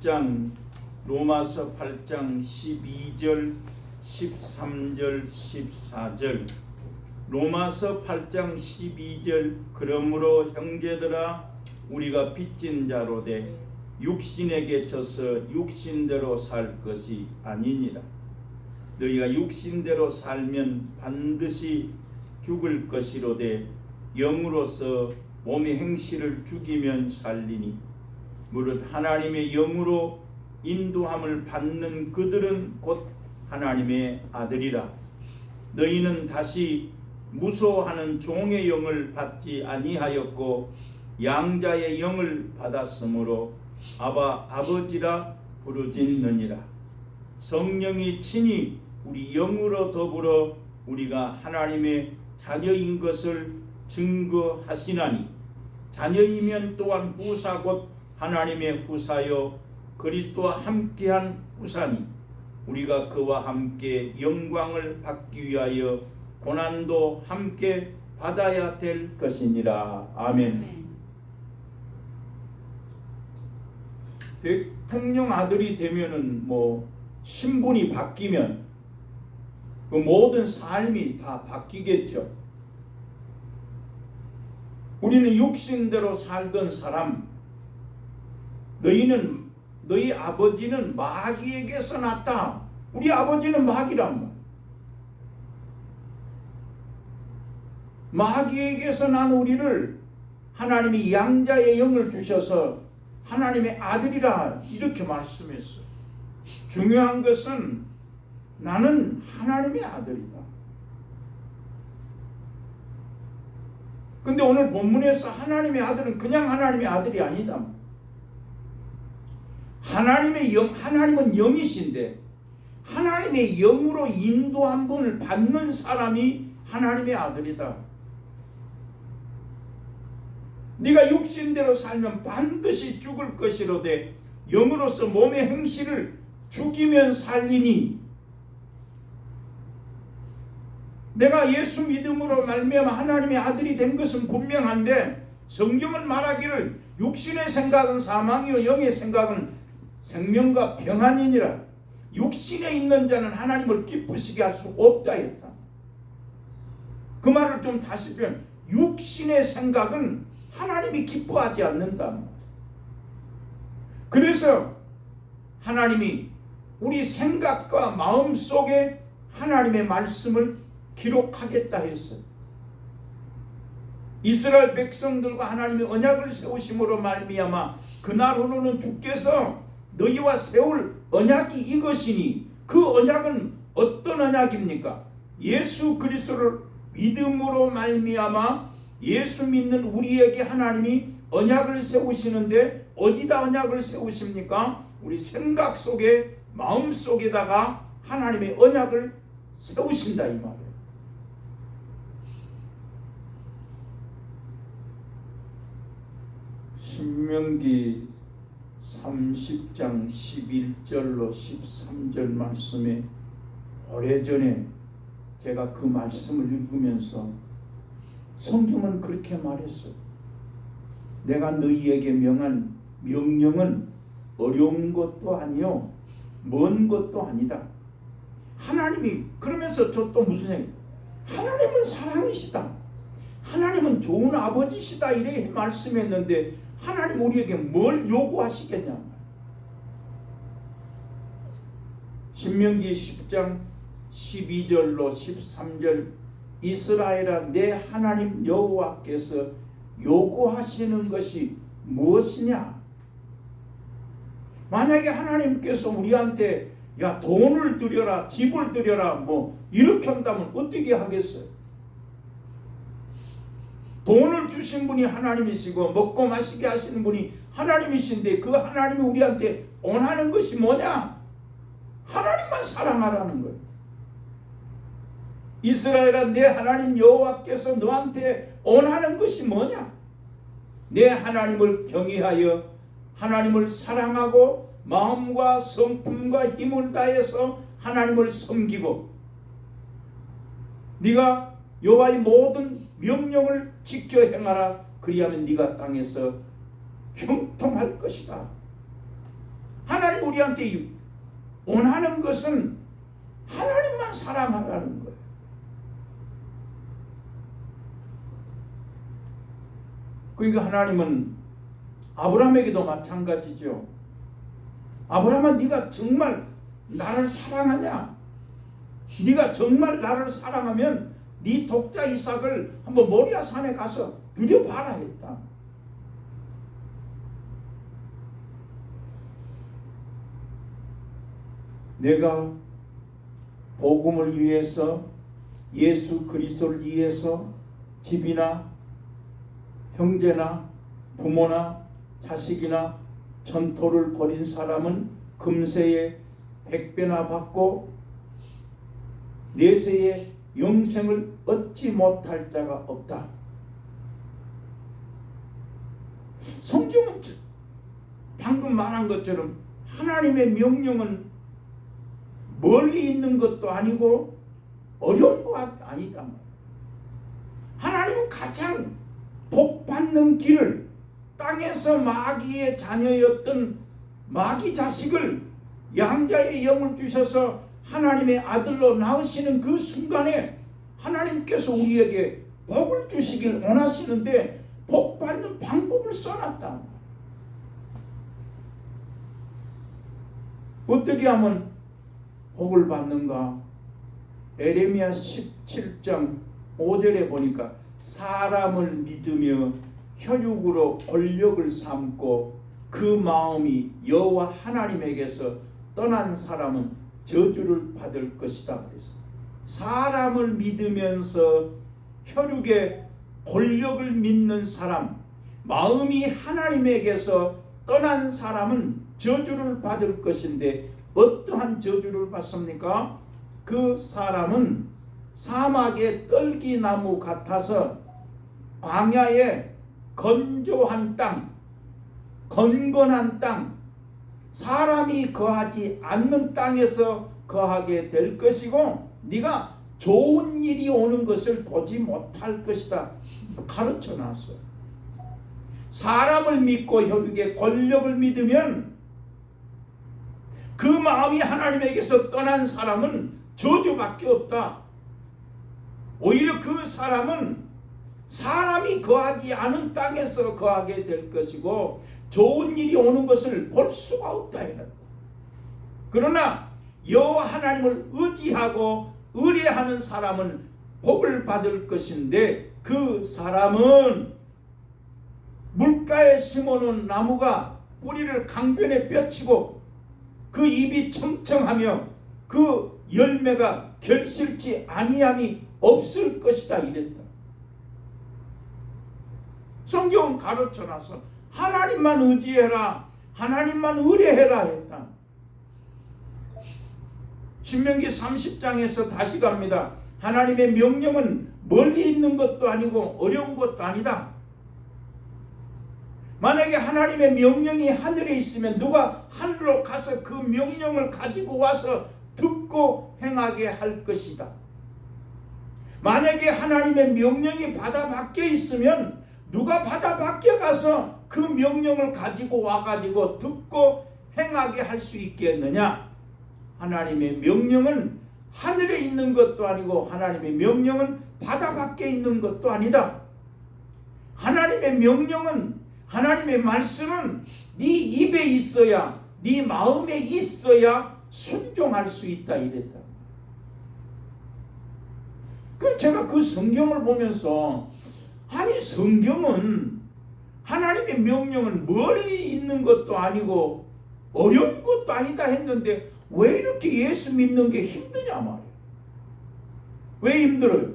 8장 로마서 8장 12절 13절 14절 로마서 8장 12절 그러므로 형제들아 우리가 빚진 자로 돼 육신에게 져서 육신대로 살 것이 아니니라. 너희가 육신대로 살면 반드시 죽을 것이로되 영으로서 몸의 행실을 죽이면 살리니 무릇 하나님의 영으로 인도함을 받는 그들은 곧 하나님의 아들이라. 너희는 다시 무소하는 종의 영을 받지 아니하였고 양자의 영을 받았으므로 아바 아버지라 부르짖느니라. 성령이 친히 우리 영으로 더불어 우리가 하나님의 자녀인 것을 증거하시나니 자녀이면 또한 후사 곧 하나님의 후사요 그리스도와 함께한 후사니 우리가 그와 함께 영광을 받기 위하여 고난도 함께 받아야 될 것이니라. 아멘. 대통령 아들이 되면은 신분이 바뀌면 그 모든 삶이 다 바뀌겠죠. 우리는 육신대로 살던 사람, 너희 아버지는 마귀에게서 났다. 우리 아버지는 마귀란 말. 마귀에게서 난 우리를 하나님이 양자의 영을 주셔서 하나님의 아들이라 이렇게 말씀했어. 중요한 것은 나는 하나님의 아들이다. 근데 오늘 본문에서 하나님의 아들은 그냥 하나님의 아들이 아니다. 하나님은 영이신데 하나님의 영으로 인도한 분을 받는 사람이 하나님의 아들이다. 네가 육신대로 살면 반드시 죽을 것이로되 영으로서 몸의 행실을 죽이면 살리니. 내가 예수 믿음으로 말미암아 하나님의 아들이 된 것은 분명한데 성경은 말하기를 육신의 생각은 사망이요 영의 생각은 생명과 평안이니라. 육신에 있는 자는 하나님을 기쁘시게 할 수 없다 했다. 그 말을 좀 다시 표현. 육신의 생각은 하나님이 기뻐하지 않는다. 그래서 하나님이 우리 생각과 마음 속에 하나님의 말씀을 기록하겠다 했어요. 이스라엘 백성들과 하나님의 언약을 세우심으로 말미암아 그날로는 주께서 너희와 세울 언약이 이것이니 그 언약은 어떤 언약입니까? 예수 그리스도를 믿음으로 말미암아 예수 믿는 우리에게 하나님이 언약을 세우시는데 어디다 언약을 세우십니까? 우리 생각 속에 마음 속에다가 하나님의 언약을 세우신다 이 말이에요. 신명기 30장 11절로 13절 말씀에 오래전에 제가 그 말씀을 읽으면서 성경은 그렇게 말했어요. 내가 너희에게 명한 명령은 어려운 것도 아니요 먼 것도 아니다. 하나님이 그러면서 저 또 무슨 얘기? 하나님은 사랑이시다. 하나님은 좋은 아버지시다 이렇게 말씀했는데 하나님 우리에게 뭘 요구하시겠냐? 신명기 10장 12절로 13절 이스라엘아 내 하나님 여호와께서 요구하시는 것이 무엇이냐? 만약에 하나님께서 우리한테 야 돈을 드려라 집을 드려라 이렇게 한다면 어떻게 하겠어요? 돈을 주신 분이 하나님이시고 먹고 마시게 하시는 분이 하나님이신데 그 하나님이 우리한테 원하는 것이 뭐냐? 하나님만 사랑하라는 거예요. 이스라엘아 내 하나님 여호와께서 너한테 원하는 것이 뭐냐? 내 하나님을 경외하여 하나님을 사랑하고 마음과 성품과 힘을 다해서 하나님을 섬기고 네가 여호와의 모든 명령을 지켜 행하라. 그리하면 네가 땅에서 형통할 것이다. 하나님 우리한테 원하는 것은 하나님만 사랑하라는 거예요. 그러니까 하나님은 아브라함에게도 마찬가지죠. 아브라함아, 네가 정말 나를 사랑하냐? 네가 정말 나를 사랑하면 네 독자 이삭을 한번 모리아 산에 가서 드려봐라 했다. 내가 복음을 위해서, 예수 그리스도를 위해서 집이나 형제나 부모나 자식이나 전토를 벌인 사람은 금세에 100배나 받고 내세에 영생을 얻지 못할 자가 없다. 성경은 방금 말한 것처럼 하나님의 명령은 멀리 있는 것도 아니고 어려운 것 아니다. 하나님은 가장 복받는 길을, 땅에서 마귀의 자녀였던 마귀 자식을 양자의 영을 주셔서 하나님의 아들로 낳으시는 그 순간에 하나님께서 우리에게 복을 주시길 원하시는데 복받는 방법을 써놨다. 어떻게 하면 복을 받는가? 에레미야 17장 5절에 보니까 사람을 믿으며 혈육으로 권력을 삼고 그 마음이 여호와 하나님에게서 떠난 사람은 저주를 받을 것이다. 그래서 사람을 믿으면서 혈육의 권력을 믿는 사람, 마음이 하나님에게서 떠난 사람은 저주를 받을 것인데 어떠한 저주를 받습니까? 그 사람은 사막의 떨기나무 같아서 광야의 건조한 땅, 건건한 땅, 사람이 거하지 않는 땅에서 거하게 될 것이고 네가 좋은 일이 오는 것을 보지 못할 것이다. 가르쳐 놨어. 사람을 믿고 혈육의 권력을 믿으면 그 마음이 하나님에게서 떠난 사람은 저주밖에 없다. 오히려 그 사람은 사람이 거하지 않은 땅에서 거하게 될 것이고 좋은 일이 오는 것을 볼 수가 없다. 그러나 여호와 하나님을 의지하고 의뢰하는 사람은 복을 받을 것인데 그 사람은 물가에 심어놓은 나무가 뿌리를 강변에 뼈치고 그 잎이 청청하며 그 열매가 결실치 아니함이 없을 것이다 이랬다. 성경은 가르쳐놔서 하나님만 의지해라, 하나님만 의뢰해라 했다. 신명기 30장에서 다시 갑니다. 하나님의 명령은 멀리 있는 것도 아니고 어려운 것도 아니다. 만약에 하나님의 명령이 하늘에 있으면 누가 하늘로 가서 그 명령을 가지고 와서 듣고 행하게 할 것이다. 만약에 하나님의 명령이 바다 밖에 있으면 누가 바다 밖에 가서 그 명령을 가지고 와가지고 듣고 행하게 할 수 있겠느냐? 하나님의 명령은 하늘에 있는 것도 아니고 하나님의 명령은 바다 밖에 있는 것도 아니다. 하나님의 명령은, 하나님의 말씀은 네 입에 있어야, 네 마음에 있어야 순종할 수 있다 이랬다. 제가 그 성경을 보면서 아니 성경은 하나님의 명령은 멀리 있는 것도 아니고 어려운 것도 아니다 했는데 왜 이렇게 예수 믿는 게 힘드냐 말이야. 왜 힘들어요?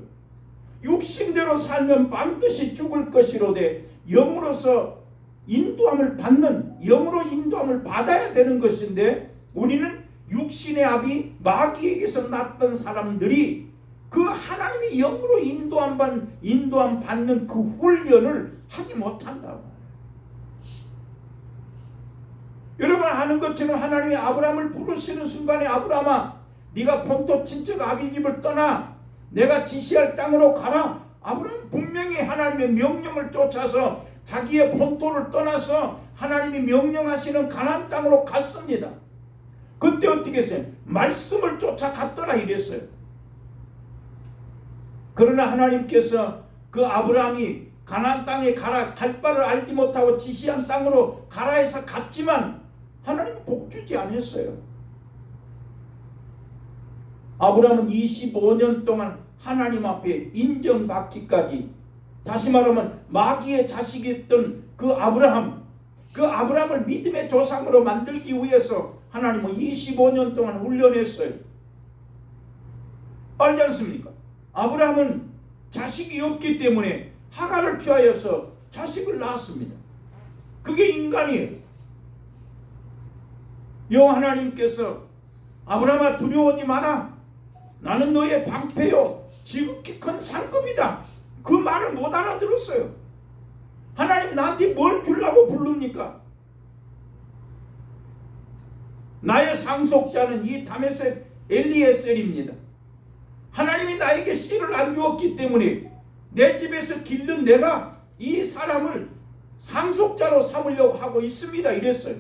육신대로 살면 반드시 죽을 것이로되 영으로서 인도함을 받는, 영으로 인도함을 받아야 되는 것인데 우리는 육신의 아비 마귀에게서 났던 사람들이 그 하나님의 영으로 인도함 받는 그 훈련을 하지 못한다. 여러분 아는 것처럼 하나님이 아브라함을 부르시는 순간에 아브라함아 네가 본토 친척 아비 집을 떠나 내가 지시할 땅으로 가라. 아브라함은 분명히 하나님의 명령을 쫓아서 자기의 본토를 떠나서 하나님이 명령하시는 가나안 땅으로 갔습니다. 그때 어떻게 했어요? 말씀을 쫓아갔더라 이랬어요. 그러나 하나님께서 그 아브라함이 가나안 땅에 가라, 갈 바를 알지 못하고 지시한 땅으로 가라 해서 갔지만 하나님은 복주지 않았어요. 아브라함은 25년 동안 하나님 앞에 인정받기까지, 다시 말하면 마귀의 자식이었던 그 아브라함을 믿음의 조상으로 만들기 위해서 하나님은 25년 동안 훈련했어요. 알지 않습니까? 아브라함은 자식이 없기 때문에 하갈을 취하여서 자식을 낳았습니다. 그게 인간이에요. 여호와 하나님께서 아브라함아 두려워하지 마라. 나는 너의 방패요 지극히 큰 상급이다. 그 말을 못 알아들었어요. 하나님 나한테 뭘 주려고 부릅니까? 나의 상속자는 이 다메섹 엘리에셀입니다. 하나님이 나에게 씨를 안 주었기 때문에 내 집에서 기른 내가 이 사람을 상속자로 삼으려고 하고 있습니다. 이랬어요.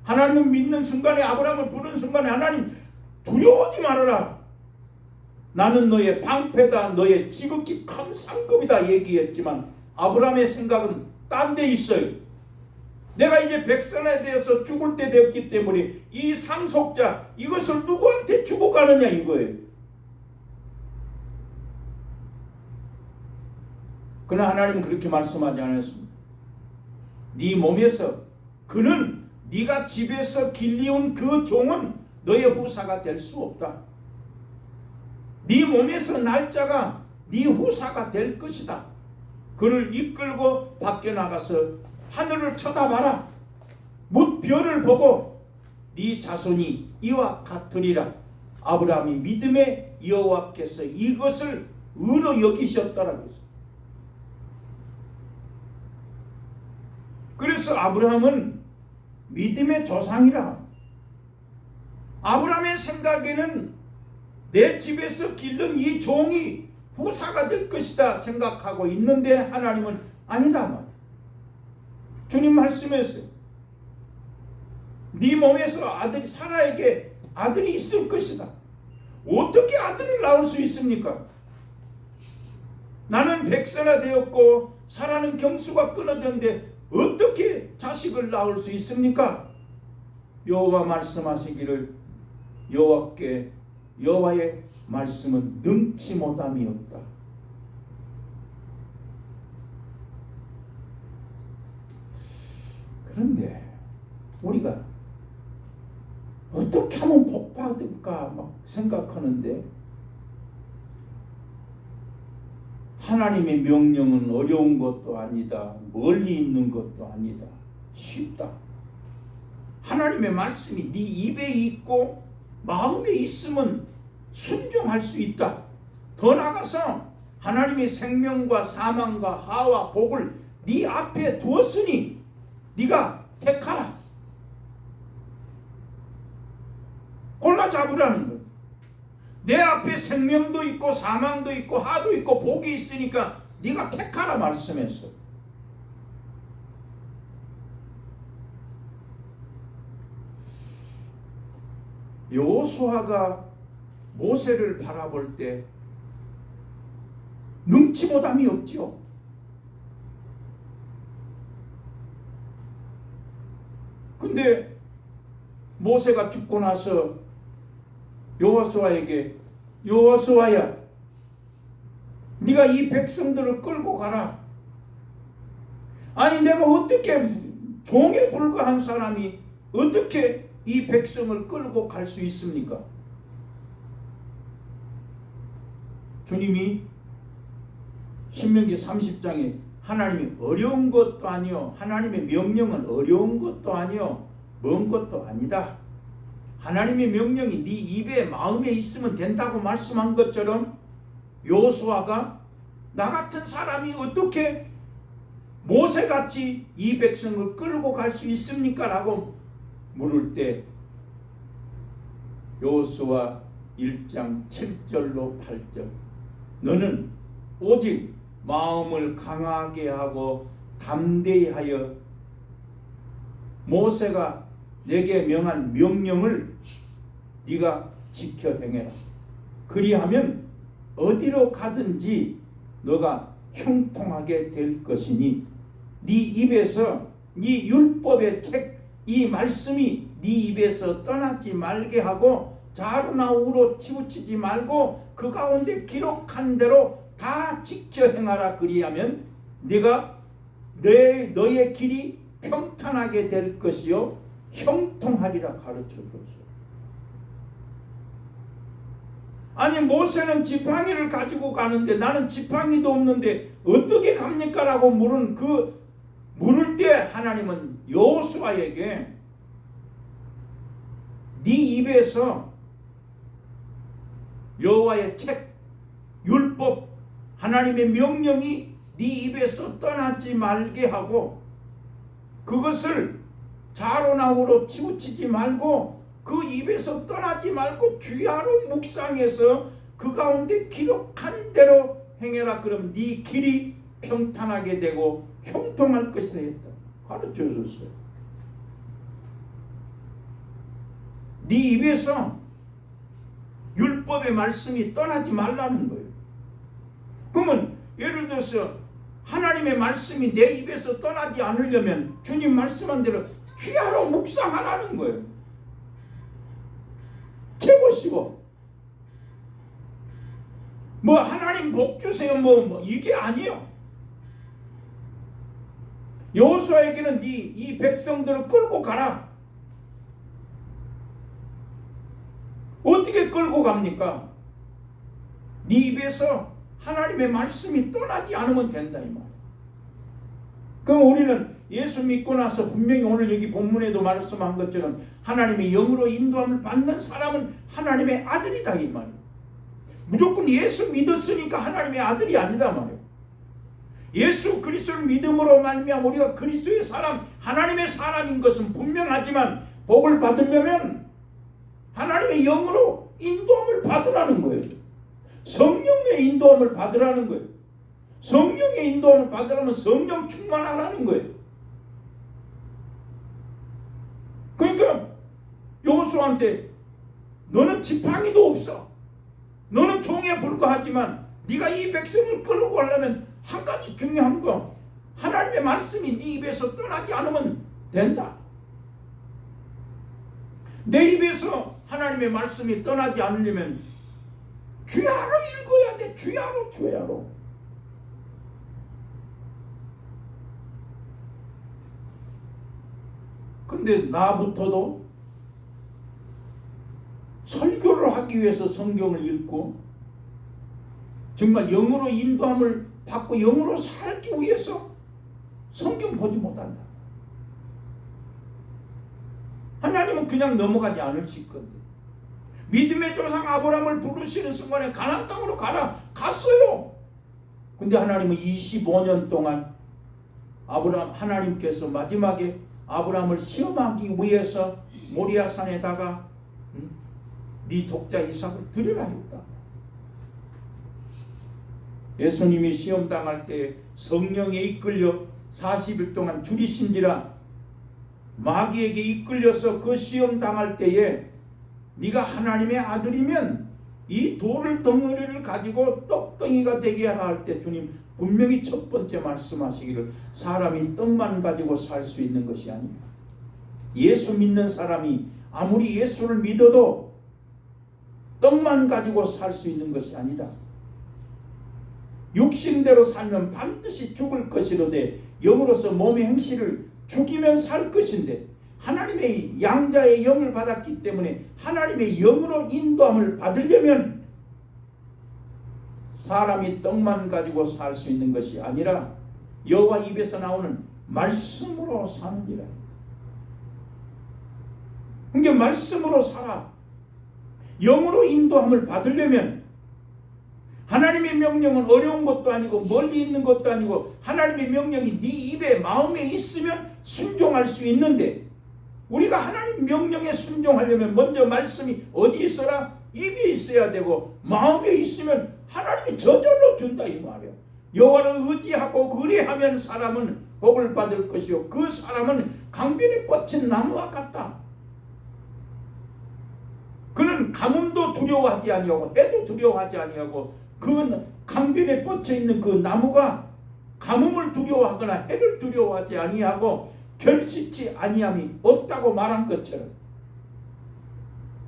하나님을 믿는 순간에, 아브라함을 부른 순간에 하나님 두려워하지 말아라. 나는 너의 방패다. 너의 지극히 큰 상급이다 얘기했지만 아브라함의 생각은 딴 데 있어요. 내가 이제 백성에 대해서 죽을 때 되었기 때문에 이 상속자 이것을 누구한테 주고 가느냐 이거예요. 그러나 하나님은 그렇게 말씀하지 않았습니다. 네 몸에서 그는 네가 집에서 길리운 그 종은 너의 후사가 될 수 없다. 네 몸에서 날짜가 네 후사가 될 것이다. 그를 이끌고 밖에 나가서 하늘을 쳐다봐라. 뭇 별을 보고 네 자손이 이와 같으리라. 아브라함이 믿음의 여호와께서 이것을 의로 여기셨다라고 했어요. 그래서 아브라함은 믿음의 조상이라. 아브라함의 생각에는 내 집에서 기른 이 종이 후사가 될 것이다 생각하고 있는데 하나님은 아니다 말. 주님 말씀했어요. 네 몸에서 아들이 사라에게 아들이 있을 것이다. 어떻게 아들을 낳을 수 있습니까? 나는 백세나 되었고 사라는 경수가 끊어졌는데 어떻게 자식을 낳을 수 있습니까? 여호와 말씀하시기를 여호와의 말씀은 능치 못함이 없다. 그런데 우리가 어떻게 하면 복 받을까 막 생각하는데 하나님의 명령은 어려운 것도 아니다. 멀리 있는 것도 아니다. 쉽다. 하나님의 말씀이 네 입에 있고 마음에 있으면 순종할 수 있다. 더 나아가서 하나님의 생명과 사망과 하와 복을 네 앞에 두었으니 네가 택하라. 골라 잡으라는 거예요. 내 앞에 생명도 있고 사망도 있고 하도 있고 복이 있으니까 네가 택하라 말씀했어. 여호수아가 모세를 바라볼 때 능치 못함이 없지요. 근데 모세가 죽고 나서 여호수아에게 여호수아야 네가 이 백성들을 끌고 가라. 아니 내가 어떻게 종에 불과한 사람이 어떻게 이 백성을 끌고 갈 수 있습니까? 주님이 신명기 30장에 하나님이 어려운 것도 아니요 하나님의 명령은 어려운 것도 아니요 먼 것도 아니다. 하나님의 명령이 네 입에 마음에 있으면 된다고 말씀한 것처럼 여호수아가 나 같은 사람이 어떻게 모세같이 이 백성을 끌고 갈 수 있습니까? 라고 물을 때 여호수아 1장 7절로 8절 너는 오직 마음을 강하게 하고 담대히 하여 모세가 내게 명한 명령을 네가 지켜 행해라. 그리하면 어디로 가든지 너가 형통하게 될 것이니 네 입에서 네 율법의 책 이 말씀이 네 입에서 떠나지 말게 하고 자루나 우로 치우치지 말고 그 가운데 기록한 대로 다 지켜 행하라. 그리하면 네가 너의 길이 평탄하게 될 것이요 형통하리라 가르쳐 줬어요. 아니 모세는 지팡이를 가지고 가는데 나는 지팡이도 없는데 어떻게 갑니까? 라고 물을 때 하나님은 여호수아에게 네 입에서 여호와의 책, 율법, 하나님의 명령이 네 입에서 떠나지 말게 하고 그것을 자로나 우로 치우치지 말고 그 입에서 떠나지 말고 주야로 묵상해서 그 가운데 기록한 대로 행해라. 그럼 네 길이 평탄하게 되고 형통할 것이다 했다. 가르쳐 줬어요. 네 입에서 율법의 말씀이 떠나지 말라는 거예요. 그러면 예를 들어서 하나님의 말씀이 내 입에서 떠나지 않으려면 주님 말씀한 대로 주야로 묵상하라는 거예요. 최고 쉬워. 뭐 하나님 복 주세요 뭐 이게 아니요. 여호수아에게는 이 백성들을 끌고 가라. 어떻게 끌고 갑니까? 네 입에서 하나님의 말씀이 떠나지 않으면 된다 이 말. 그럼 우리는 예수 믿고 나서 분명히 오늘 여기 본문에도 말씀한 것처럼 하나님의 영으로 인도함을 받는 사람은 하나님의 아들이다 이 말이에요. 무조건 예수 믿었으니까 하나님의 아들이 아니다 말이에요. 예수 그리스도를 믿음으로 말미암아 우리가 그리스도의 사람, 하나님의 사람인 것은 분명하지만 복을 받으려면 하나님의 영으로 인도함을 받으라는 거예요. 성령의 인도함을 받으라는 거예요. 성령의 인도함을 받으려면 성령 충만하라는 거예요. 그러니까 여호수아한테 너는 지팡이도 없어. 너는 종에 불과하지만 네가 이 백성을 끌고 가려면 한 가지 중요한 거 하나님의 말씀이 네 입에서 떠나지 않으면 된다. 내 입에서 하나님의 말씀이 떠나지 않으려면 주야로 읽어야 돼. 주야로. 근데 나부터도 설교를 하기 위해서 성경을 읽고 정말 영으로 인도함을 받고 영으로 살기 위해서 성경 보지 못한다. 하나님은 그냥 넘어가지 않으실 건데 믿음의 조상 아브라함을 부르시는 순간에 가나안 땅으로 가라 갔어요. 근데 하나님은 25년 동안 하나님께서 마지막에 아브라함을 시험하기 위해서 모리아산에다가 네 독자 이삭을 드리라 했다. 예수님이 시험당할 때 성령에 이끌려 40일 동안 줄이신지라 마귀에게 이끌려서 그 시험당할 때에 네가 하나님의 아들이면 이 돌을 덩어리를 가지고 떡덩이가 되게 하라 할 때 주님 분명히 첫 번째 말씀하시기를 사람이 떡만 가지고 살 수 있는 것이 아니다. 예수 믿는 사람이 아무리 예수를 믿어도 떡만 가지고 살 수 있는 것이 아니다. 육신대로 살면 반드시 죽을 것이로되 영으로서 몸의 행실을 죽이면 살 것인데 하나님의 양자의 영을 받았기 때문에 하나님의 영으로 인도함을 받으려면 사람이 떡만 가지고 살 수 있는 것이 아니라 여호와 입에서 나오는 말씀으로 사는지라. 그러니까 말씀으로 살아. 영으로 인도함을 받으려면 하나님의 명령은 어려운 것도 아니고 멀리 있는 것도 아니고 하나님의 명령이 네 입에 마음에 있으면 순종할 수 있는데 우리가 하나님 명령에 순종하려면 먼저 말씀이 어디 있어라? 입에 있어야 되고 마음에 있으면 하나님이 저절로 준다 이 말이야. 여호와를 의지하고 그리하면 사람은 복을 받을 것이요 그 사람은 강변에 뻗친 나무와 같다. 그는 가뭄도 두려워하지 아니하고 해도 두려워하지 아니하고 그 강변에 뻗쳐 있는 그 나무가 가뭄을 두려워하거나 해를 두려워하지 아니하고 결실치 아니함이 없다고 말한 것처럼,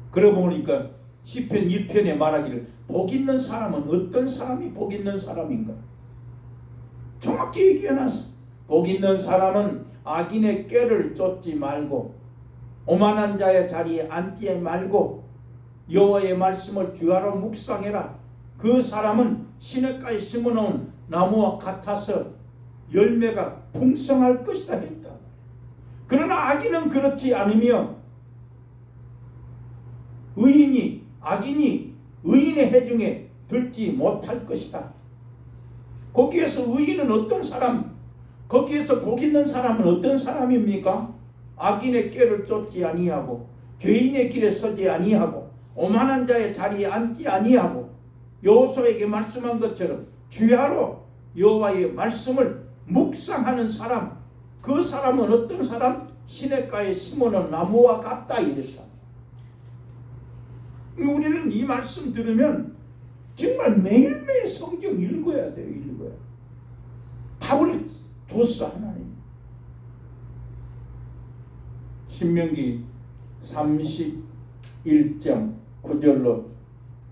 그러고 보니까 시편 1편에 말하기를 복 있는 사람은 어떤 사람이 복 있는 사람인가? 정확히 얘기해놨어. 복 있는 사람은 악인의 꾀를 쫓지 말고 오만한 자의 자리에 앉지 말고 여호와의 말씀을 주야로 묵상해라. 그 사람은 시냇가에 심어놓은 나무와 같아서 열매가 풍성할 것이다 했다. 그러나 악인은 그렇지 않으며 악인이 의인의 해중에 들지 못할 것이다. 거기에서 의인은 어떤 사람, 거기에서 복 있는 사람은 어떤 사람입니까? 악인의 꾀를 쫓지 아니하고 죄인의 길에 서지 아니하고 오만한 자의 자리에 앉지 아니하고 여호수아에게 말씀한 것처럼 주야로 여호와의 말씀을 묵상하는 사람, 그 사람은 어떤 사람? 시냇가에 심어놓은 나무와 같다 이랬다. 우리는 이 말씀 들으면 정말 매일매일 성경 읽어야 돼요. 읽어야. 답을 줬어 하나님. 신명기 31장 9절로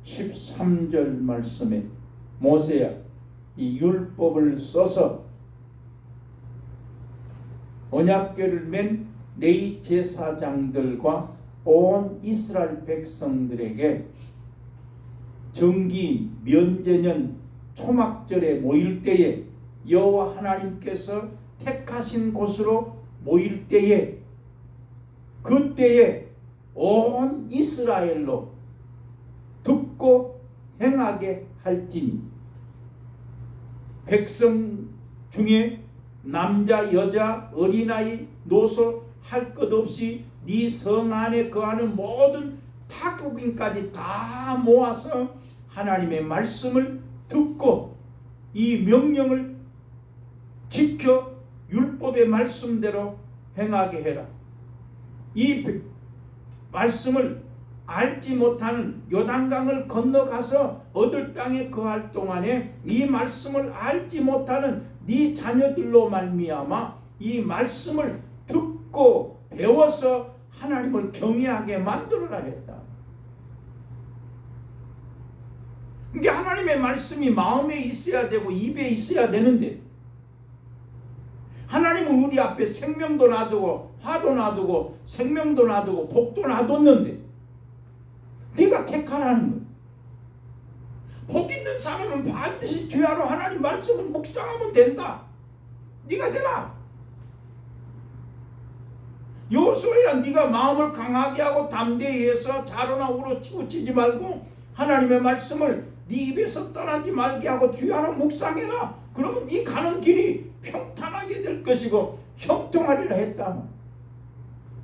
13절 말씀에 모세야 이 율법을 써서 언약궤를 맨 레위 제사장들과 온 이스라엘 백성들에게 정기 면제년 초막절에 모일 때에 여호와 하나님께서 택하신 곳으로 모일 때에 그때에 온 이스라엘로 듣고 행하게 할지니 백성 중에 남자 여자 어린아이 노소 할 것 없이 네 성 안에 거하는 모든 타국인까지 다 모아서 하나님의 말씀을 듣고 이 명령을 지켜 율법의 말씀대로 행하게 해라. 이 말씀을 알지 못하는 요단강을 건너가서 얻을 땅에 거할 동안에 이 말씀을 알지 못하는 네 자녀들로 말미암아 이 말씀을 듣고 배워서 하나님을 경외하게 만들어라 했다. 이게 하나님의 말씀이 마음에 있어야 되고 입에 있어야 되는데 하나님은 우리 앞에 생명도 놔두고 화도 놔두고 생명도 놔두고 복도 놔뒀는데 네가 택하라는 거야. 복 있는 사람은 반드시 주야로 하나님 말씀을 묵상하면 된다. 네가 되라. 여호수아야 네가 마음을 강하게 하고 담대히 해서 좌로나 우로 치우치지 말고 하나님의 말씀을 네 입에서 떠나지 말게 하고 주야로 묵상해라. 그러면 네 가는 길이 평탄하게 될 것이고 형통하리라 했다.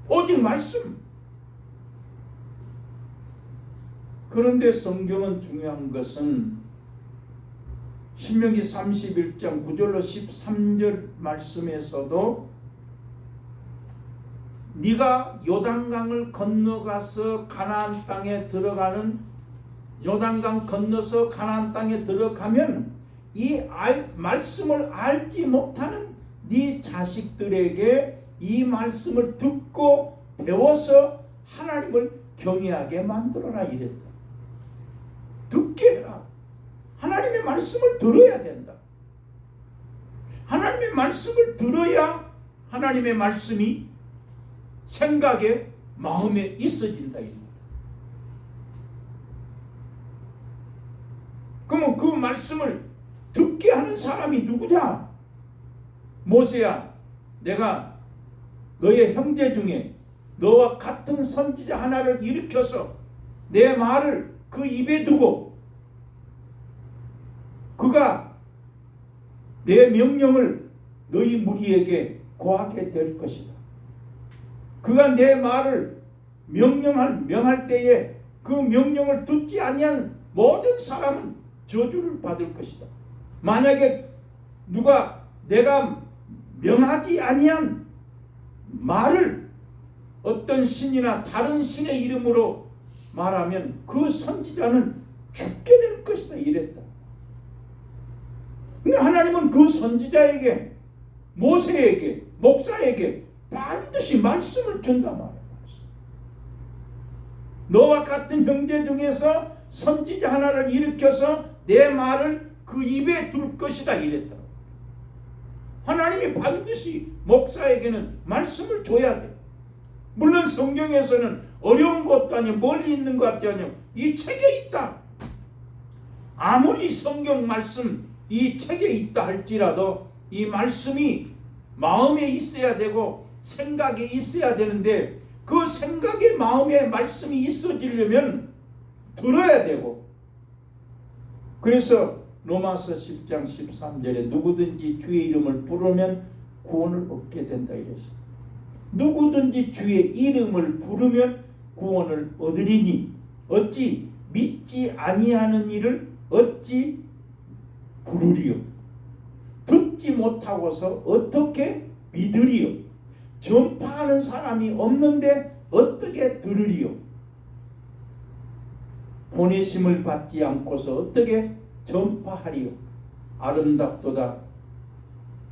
오직 말씀. 그런데 성경은 중요한 것은 신명기 31장 9절로 13절 말씀에서도 네가 요단강을 건너가서 가나안 땅에 들어가는 요단강 건너서 가나안 땅에 들어가면 이 말씀을 알지 못하는 네 자식들에게 이 말씀을 듣고 배워서 하나님을 경외하게 만들어라 이랬다. 듣게 해라. 하나님의 말씀을 들어야 된다. 하나님의 말씀을 들어야 하나님의 말씀이 생각에 마음에 있어진다. 그러면 그 말씀을 듣게 하는 사람이 누구냐? 모세야, 내가 너의 형제 중에 너와 같은 선지자 하나를 일으켜서 내 말을 그 입에 두고 그가 내 명령을 너희 무리에게 고하게 될 것이다. 그가 내 말을 명할 때에 그 명령을 듣지 아니한 모든 사람은 저주를 받을 것이다. 만약에 누가 내가 명하지 아니한 말을 어떤 신이나 다른 신의 이름으로 말하면 그 선지자는 죽게 될 것이다 이랬다. 근데 하나님은 그 선지자에게, 모세에게, 목사에게 반드시 말씀을 준단 말이야. 너와 같은 형제 중에서 선지자 하나를 일으켜서 내 말을 그 입에 둘 것이다 이랬다. 하나님이 반드시 목사에게는 말씀을 줘야 돼. 물론 성경에서는 어려운 것도 아니고 멀리 있는 것도 아니고 이 책에 있다. 아무리 성경 말씀 이 책에 있다 할지라도 이 말씀이 마음에 있어야 되고 생각에 있어야 되는데 그 생각에 마음에 말씀이 있어지려면 들어야 되고, 그래서 로마서 10장 13절에 누구든지 주의 이름을 부르면 구원을 얻게 된다 이랬어요. 누구든지 주의 이름을 부르면 구원을 얻으리니 어찌 믿지 아니하는 이를 어찌 부르리요. 듣지 못하고서 어떻게 믿으리요. 전파하는 사람이 없는데 어떻게 들으리요. 보내심을 받지 않고서 어떻게 전파하리요. 아름답도다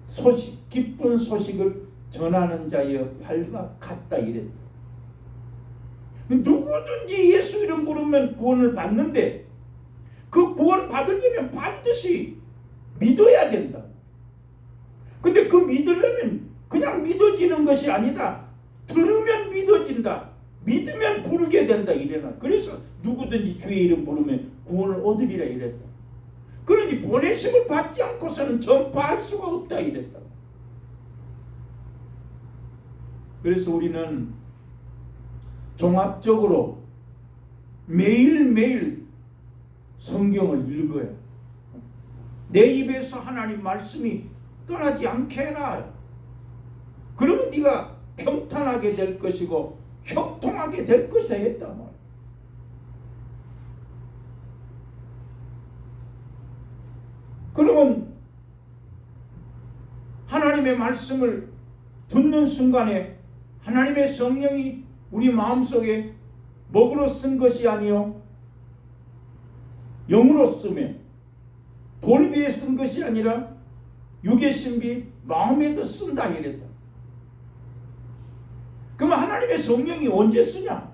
소식, 기쁜 소식을 전하는 자여 발과 같다 이랬다. 누구든지 예수 이름 부르면 구원을 받는데 그 구원 받으려면 반드시 믿어야 된다. 근데 그 믿으려면 그냥 믿어지는 것이 아니다. 들으면 믿어진다. 믿으면 부르게 된다 이래나. 그래서 누구든지 주의 이름 부르면 구원을 얻으리라 이랬다. 그러니 보내심을 받지 않고서는 전파할 수가 없다 이랬다. 그래서 우리는 종합적으로 매일매일 성경을 읽어야 내 입에서 하나님 말씀이 떠나지 않게 해라. 그러면 네가 평탄하게 될 것이고 형통하게 될 것이다 했단 말이야. 그러면 하나님의 말씀을 듣는 순간에 하나님의 성령이 우리 마음속에 먹으로 쓴 것이 아니요 영으로 쓰며 돌비에 쓴 것이 아니라 육의 신비 마음에도 쓴다 이랬다. 그러면 하나님의 성령이 언제 쓰냐?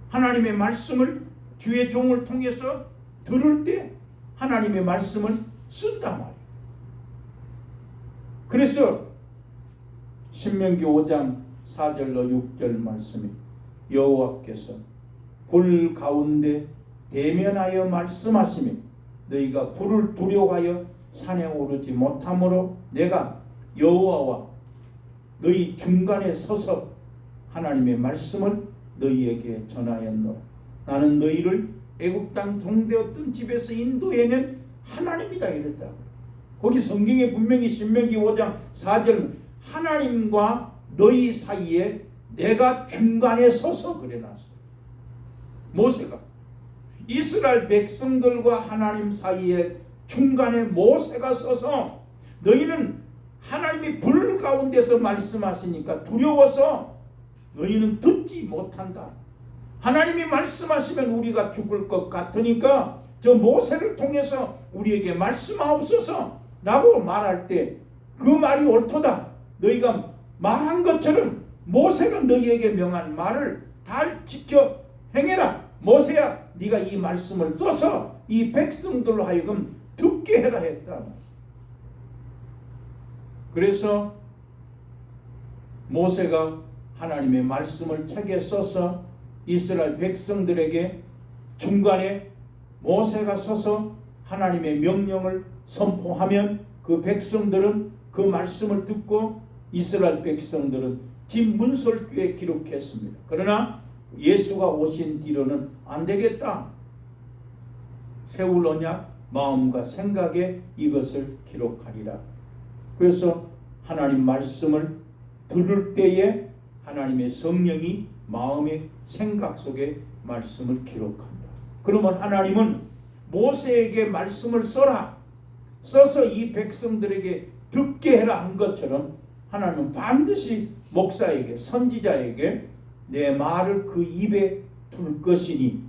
하나님의 말씀을 주의 종을 통해서 들을 때 하나님의 말씀을 쓴단 말이에요. 그래서 신명기 5장 4절로 6절 말씀에 여호와께서 불 가운데 대면하여 말씀하시며 너희가 불을 두려워하여 산에 오르지 못하므로 내가 여호와와 너희 중간에 서서 하나님의 말씀을 너희에게 전하였노라. 나는 너희를 애굽 땅 동대었던 집에서 인도해낸 하나님이다 이랬다. 거기 성경에 분명히 신명기 5장 4절 하나님과 너희 사이에 내가 중간에 서서 그래놨어. 모세가 이스라엘 백성들과 하나님 사이에 중간에 모세가 서서 너희는 하나님이 불 가운데서 말씀하시니까 두려워서 너희는 듣지 못한다. 하나님이 말씀하시면 우리가 죽을 것 같으니까 저 모세를 통해서 우리에게 말씀하옵소서 라고 말할 때 그 말이 옳도다. 너희가 말한 것처럼 모세가 너희에게 명한 말을 잘 지켜 행해라. 모세야 네가 이 말씀을 써서 이 백성들로 하여금 듣게 해라 했다. 그래서 모세가 하나님의 말씀을 책에 써서 이스라엘 백성들에게 중간에 모세가 서서 하나님의 명령을 선포하면 그 백성들은 그 말씀을 듣고 이스라엘 백성들은 집 문설주에 기록했습니다. 그러나 예수가 오신 뒤로는 안 되겠다. 세울 언약 마음과 생각에 이것을 기록하리라. 그래서 하나님 말씀을 들을 때에 하나님의 성령이 마음의 생각 속에 말씀을 기록한다. 그러면 하나님은 모세에게 말씀을 써라. 써서 이 백성들에게 듣게 해라 한 것처럼 하나님은 반드시 목사에게 선지자에게 내 말을 그 입에 둘 것이니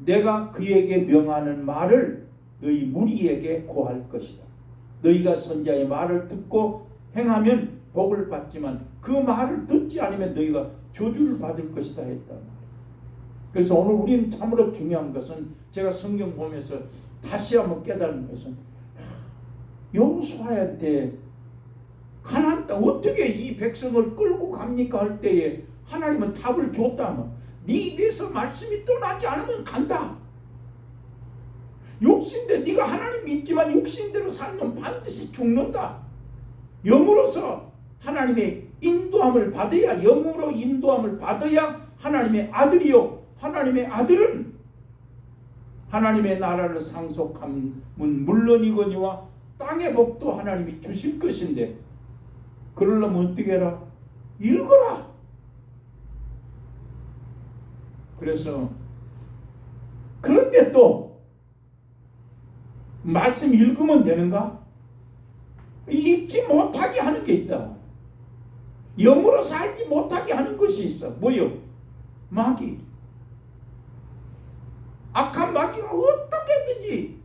내가 그에게 명하는 말을 너희 무리에게 고할 것이다. 너희가 선지자의 말을 듣고 행하면 복을 받지만 그 말을 듣지 않으면 너희가 저주를 받을 것이다 했단 말이에요. 그래서 오늘 우리는 참으로 중요한 것은 제가 성경 보면서 다시 한번 깨달은 것은 여호수아한테 가나안 땅 어떻게 이 백성을 끌고 갑니까 할 때에 하나님은 답을 줬다면 네 입에서 말씀이 떠나지 않으면 간다. 육신대 네가 하나님 믿지만 육신대로 살면 반드시 죽는다. 영으로서 하나님의 인도함을 받아야 영으로 인도함을 받아야 하나님의 아들이요. 하나님의 아들은 하나님의 나라를 상속함은 물론이거니와 땅의 복도 하나님이 주실 것인데 그러려면 어떻게 해라? 읽어라. 그래서 그런데 또 말씀 읽으면 되는가? 읽지 못하게 하는 게 있다. 영으로 살지 못하게 하는 것이 있어. 뭐요? 마귀. 악한 마귀가 어떻게든지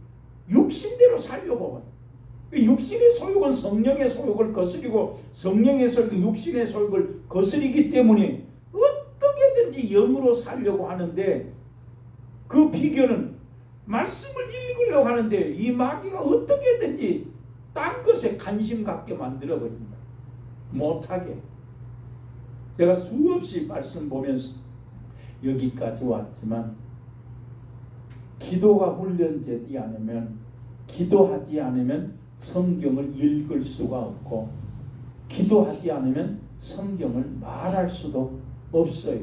육신대로 살려고. 육신의 소욕은 성령의 소욕을 거스리고 성령의 소욕은 육신의 소욕을 거스리기 때문에 어떻게든지 영으로 살려고 하는데 그 비결은 말씀을 읽으려고 하는데 이 마귀가 어떻게든지 딴 것에 관심 갖게 만들어버립니다. 못하게. 제가 수없이 말씀 보면서 여기까지 왔지만 기도가 훈련되지 않으면 기도하지 않으면 성경을 읽을 수가 없고 기도하지 않으면 성경을 말할 수도 없어요.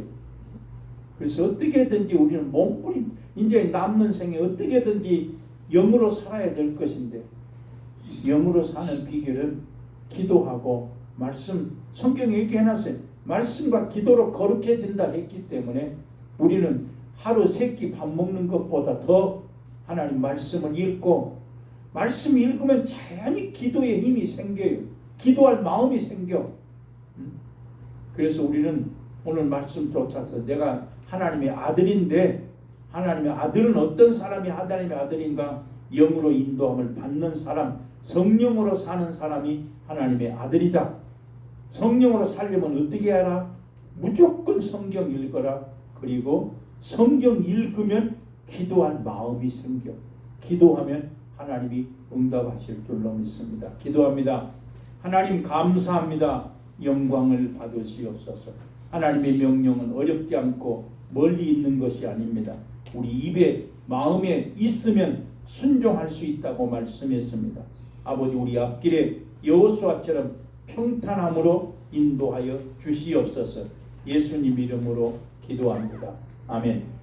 그래서 어떻게든지 우리는 몸부림 이제 남는 생에 어떻게든지 영으로 살아야 될 것인데 영으로 사는 비결은 기도하고 말씀 성경에 이렇게 해놨어요. 말씀과 기도로 거룩해진다 했기 때문에 우리는 하루 3끼 밥 먹는 것보다 더 하나님 말씀을 읽고 말씀 읽으면 자연히 기도의 힘이 생겨요. 기도할 마음이 생겨. 그래서 우리는 오늘 말씀 쫓아서 내가 하나님의 아들인데 하나님의 아들은 어떤 사람이 하나님의 아들인가? 영으로 인도함을 받는 사람, 성령으로 사는 사람이 하나님의 아들이다. 성령으로 살려면 어떻게 하라? 무조건 성경 읽어라. 그리고 성경 읽으면 기도할 마음이 생겨. 기도하면 하나님이 응답하실 줄로 믿습니다. 기도합니다. 하나님 감사합니다. 영광을 받으시옵소서. 하나님의 명령은 어렵지 않고 멀리 있는 것이 아닙니다. 우리 입에 마음에 있으면 순종할 수 있다고 말씀했습니다. 아버지 우리 앞길에 여호수아처럼 평탄함으로 인도하여 주시옵소서. 예수님 이름으로 기도합니다. 아멘.